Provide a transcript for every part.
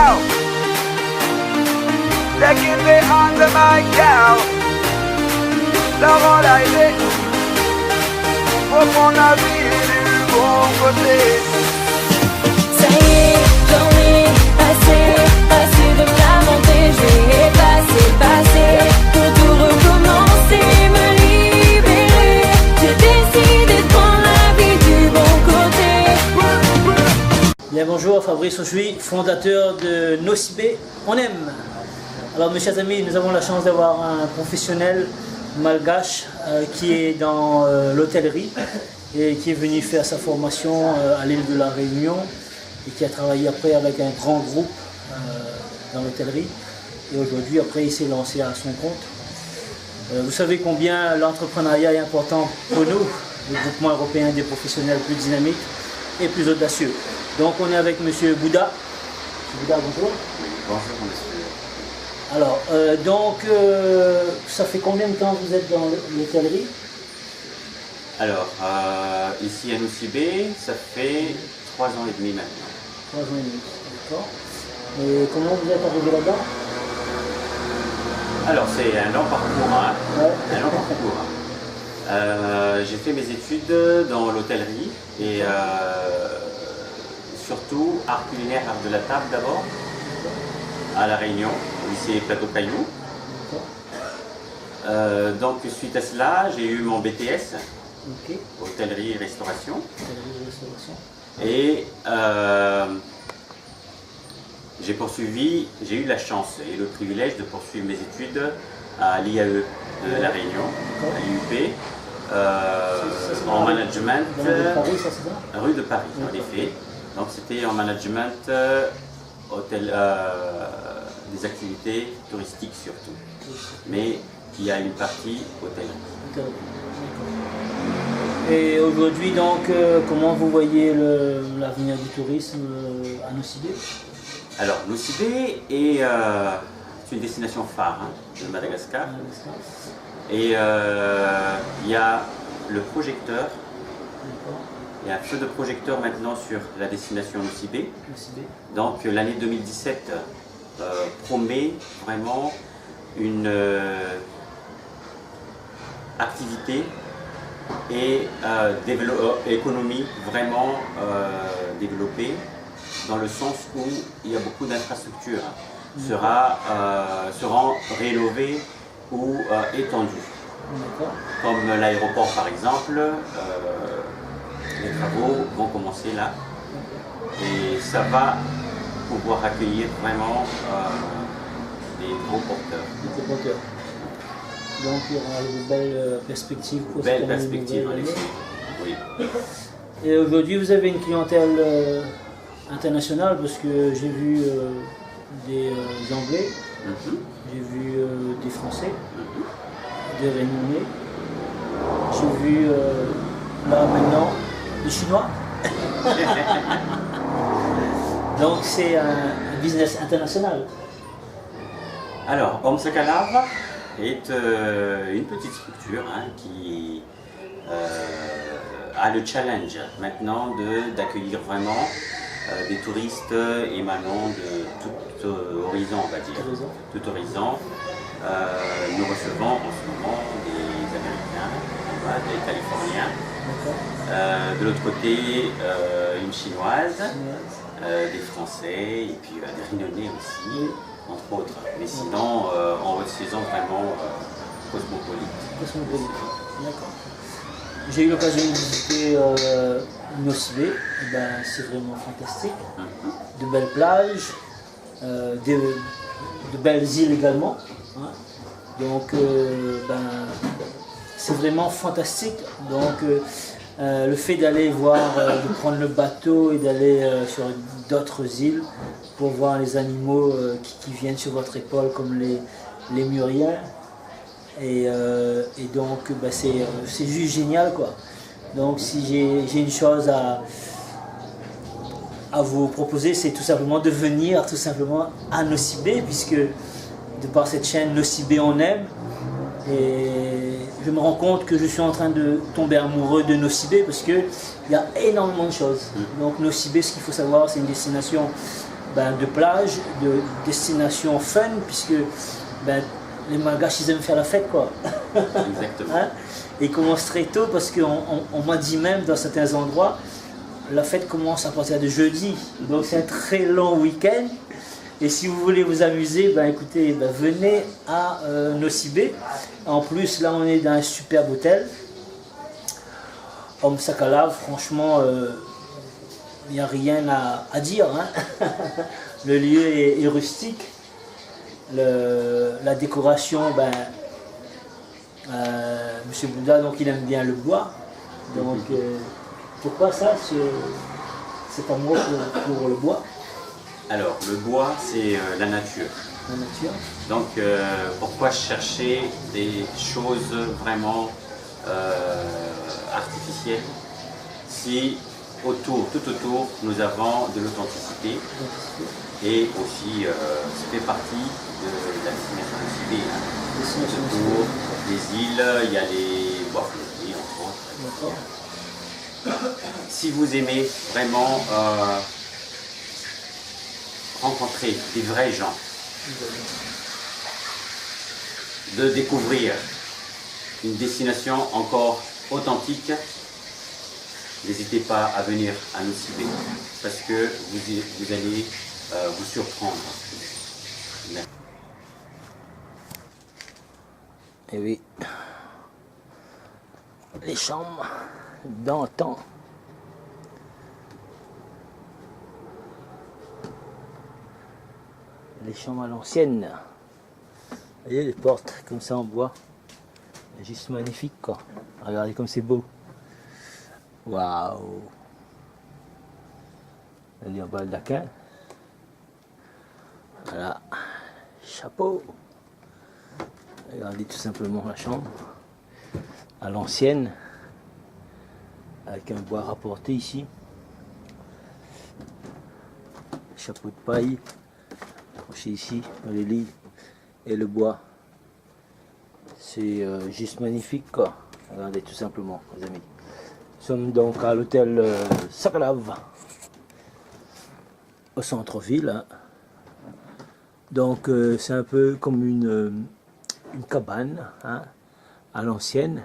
cow. They give me under my cow. Leur enliver pour qu'on navigue du bon côté. Ça y est, j'en ai assez de me lamenter. Je vais passer pour tout recommencer, me libérer. J'ai décidé de prendre la vie du bon côté. Bien bonjour, Fabrice Auchoui, fondateur de Nocibé, on aime. Alors mes chers amis, nous avons la chance d'avoir un professionnel malgache qui est dans l'hôtellerie et qui est venu faire sa formation à l'île de la Réunion et qui a travaillé après avec un grand groupe dans l'hôtellerie. Et aujourd'hui, après, il s'est lancé à son compte. Vous savez combien l'entrepreneuriat est important pour nous, le groupement européen des professionnels plus dynamiques et plus audacieux. Donc on est avec Monsieur Bouddha. Monsieur Bouddha, bonjour. Bonjour monsieur. Alors, ça fait combien de temps que vous êtes dans l'hôtellerie? Alors, ici à Nocibé, ça fait 3 ans et demi maintenant. 3 ans et demi, d'accord. Et comment vous êtes arrivé là-dedans? Alors, c'est un long parcours, hein. Ouais. Un long parcours. J'ai fait mes études dans l'hôtellerie et surtout art culinaire, art de la table d'abord, à La Réunion, au lycée Plateau Caillou. Donc suite à cela, j'ai eu mon BTS, Ok. hôtellerie et restauration. Hôtellerie et restauration. Et j'ai eu la chance et le privilège de poursuivre mes études à l'IAE de La Réunion, à l'IUP, en management, Dans la rue de Paris, ça c'est ça? rue de Paris, en effet. Donc c'était en management des activités touristiques surtout, mais il y a une partie hôtellerie. Hôtellerie, d'accord. Et aujourd'hui donc, comment vous voyez l'avenir du tourisme à Nocibé? Alors Nocibé est une destination phare, hein, de Madagascar. Et il y a le projecteur, il y a un feu de projecteur maintenant sur la destination Nocibé. Donc l'année 2017 promet vraiment une activité et économie vraiment développée, dans le sens où il y a beaucoup d'infrastructures seront rénovées ou étendues. Comme l'aéroport par exemple, les travaux vont commencer là et ça va pouvoir accueillir vraiment des gros porteurs. Des gros porteurs. Donc il y aura de belles perspectives pour cette Belle année perspective en nouvelle effet. année. Oui. Et aujourd'hui vous avez une clientèle internationale parce que j'ai vu des Anglais, j'ai vu des Français, des Réunionnais, j'ai vu là maintenant des Chinois. Donc c'est un business international. Alors, Omsakalava est une petite structure, hein, qui a le challenge maintenant d'accueillir vraiment des touristes émanant de tout horizon, on va dire. Tout horizon. Nous recevons en ce moment des Américains, des Californiens. De l'autre côté, une Chinoise, des Français et puis des Réunionnais aussi, entre autres. Mais sinon, en haute saison, vraiment cosmopolite. D'accord. J'ai eu l'occasion de visiter Nocibé, c'est vraiment fantastique. De belles plages, de belles îles également. Hein. Donc c'est vraiment fantastique. Donc le fait d'aller voir, de prendre le bateau et d'aller sur d'autres îles pour voir les animaux qui viennent sur votre épaule comme les muriens. Et donc c'est juste génial quoi. Donc si j'ai une chose à vous proposer, c'est tout simplement de venir tout simplement à Nocibé, puisque de par cette chaîne Nocibé on aime, et je me rends compte que je suis en train de tomber amoureux de Nocibé parce qu'il y a énormément de choses. Donc Nocibé, ce qu'il faut savoir, c'est une destination de plage, de destination fun, puisque les Malgaches ils aiment faire la fête quoi. Exactement. Hein? Et ils commencent très tôt parce qu'on m'a dit même dans certains endroits, la fête commence à partir de jeudi, donc c'est un très long week-end. Et si vous voulez vous amuser, écoutez, venez à Nosy-Be. En plus, là, on est dans un superbe hôtel. Homme Sakalav, franchement, il n'y a rien à dire. Hein. Le lieu est rustique. La décoration, Monsieur Bouddha, donc il aime bien le bois. Donc, pourquoi ça, cet amour pour le bois? Alors, le bois, c'est la nature. La nature. Donc, pourquoi chercher des choses vraiment artificielles si tout autour, nous avons de l'authenticité et aussi, ça fait partie de la destination de Nosy-Be. Autour des îles, il y a les bois flottés, entre autres. Si vous aimez vraiment rencontrer des vrais gens, de découvrir une destination encore authentique, n'hésitez pas à venir à Nosy-Be parce que vous allez vous surprendre. Et oui, les chambres d'antan. Les chambres à l'ancienne. Vous voyez les portes comme ça en bois. C'est juste magnifique quoi. Regardez comme c'est beau. Waouh. Elle est en baldaquin. Voilà. Chapeau. Regardez tout simplement la chambre. À l'ancienne. Avec un bois rapporté ici. Chapeau de paille. Accroché ici, le lit et le bois. C'est juste magnifique quoi. Regardez tout simplement les amis. Nous sommes donc à l'hôtel Sakalav au centre-ville. Hein. Donc c'est un peu comme une cabane hein, à l'ancienne.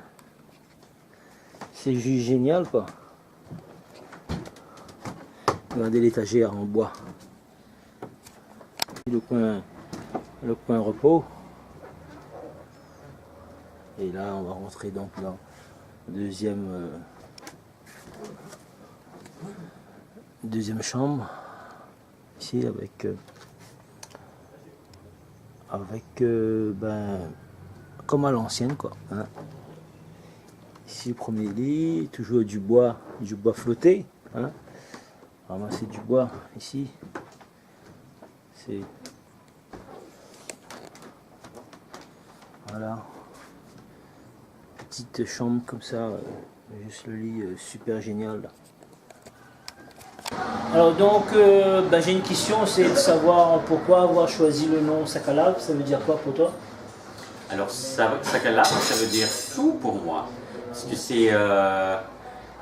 C'est juste génial quoi. Regardez l'étagère en bois. Le coin repos. Et là on va rentrer donc dans la deuxième chambre ici avec comme à l'ancienne quoi hein. Ici le premier lit, toujours du bois flotté hein. Ramasser du bois ici. C'est voilà, petite chambre comme ça, juste le lit super génial. Alors donc j'ai une question, c'est de savoir pourquoi avoir choisi le nom Sakalav, ça veut dire quoi pour toi? Alors Sakalav, ça veut dire tout pour moi, parce que c'est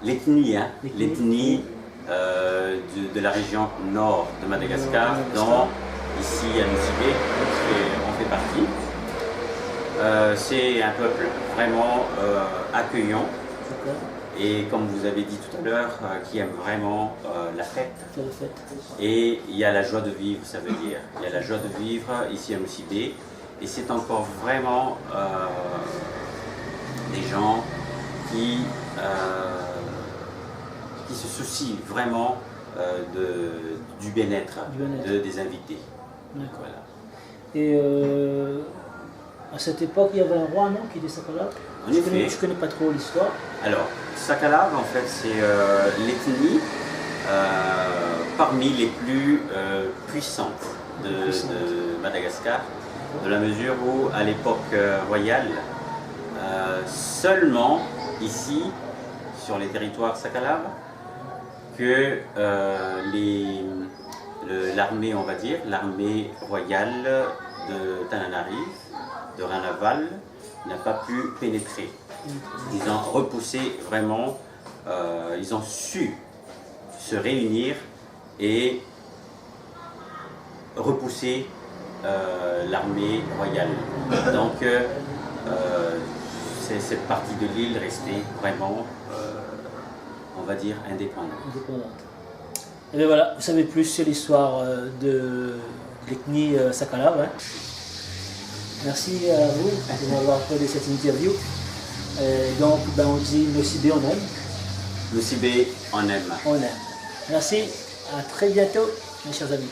l'ethnie, hein, l'ethnie de la région nord de Madagascar, ici à Nosy-Be, on fait partie. C'est un peuple vraiment accueillant et comme vous avez dit tout à l'heure, qui aime vraiment la fête. Et il y a la joie de vivre, ça veut dire. Il y a la joie de vivre ici à Nosy-Be et c'est encore vraiment des gens qui se soucient vraiment du bien-être des invités. Voilà. Et à cette époque, il y avait un roi, non, qui était Sakalav? Je ne connais pas trop l'histoire. Alors, Sakalav, en fait, c'est l'ethnie parmi les plus puissantes de Madagascar, de la mesure où, à l'époque royale, seulement ici, sur les territoires Sakalav, que l'armée, on va dire, l'armée royale de Tananarive, de Ranaval, n'a pas pu pénétrer. Ils ont repoussé vraiment, ils ont su se réunir et repousser l'armée royale. Donc cette partie de l'île restait vraiment, on va dire, indépendante. Et bien voilà, vous savez plus sur l'histoire de l'ethnie Sakalav. Hein. Merci à vous de m'avoir accordé cette interview. Donc ben, on dit Nosibé on aime. Nosibé on aime. On aime. Merci, à très bientôt mes chers amis.